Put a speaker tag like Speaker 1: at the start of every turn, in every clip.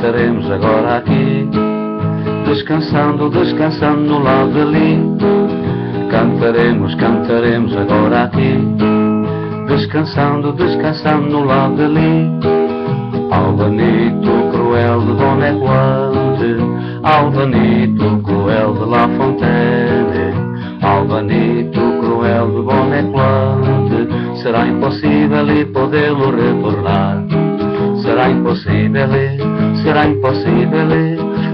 Speaker 1: cantaremos agora aqui, descansando, descansando no lado dali. Cantaremos, cantaremos agora aqui, descansando, descansando no lado dali. Albanito cruel de Bonnequante, Albanito cruel de La Fontaine, Albanito cruel de Bonnequante, será impossível podê-lo retornar. Será impossível, será impossível,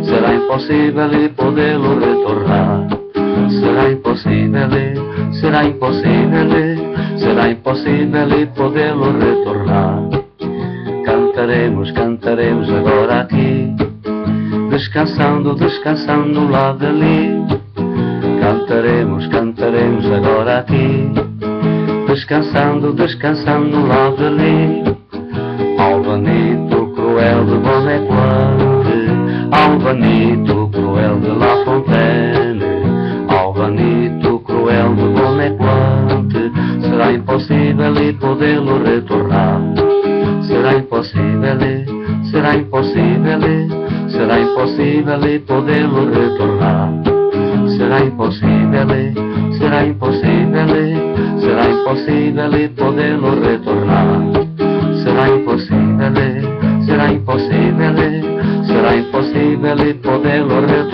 Speaker 1: será impossível podê-lo retornar. Será impossível, será impossível, será impossível podê-lo retornar. Cantaremos, cantaremos agora aqui, descansando, descansando no lado dali. Cantaremos, cantaremos agora aqui, descansando, descansando no lado dali. Albanito cruel de Bonnequante, Albanito cruel de La Fontaine, Albanito cruel de Bonnequante, será impossível podê-lo retornar. Será impossível, será impossível, será impossível podê-lo retornar. Será impossível, será impossível, será impossível podê-lo retornar. Será impossível, será impossível, será impossível podê-lo retornar.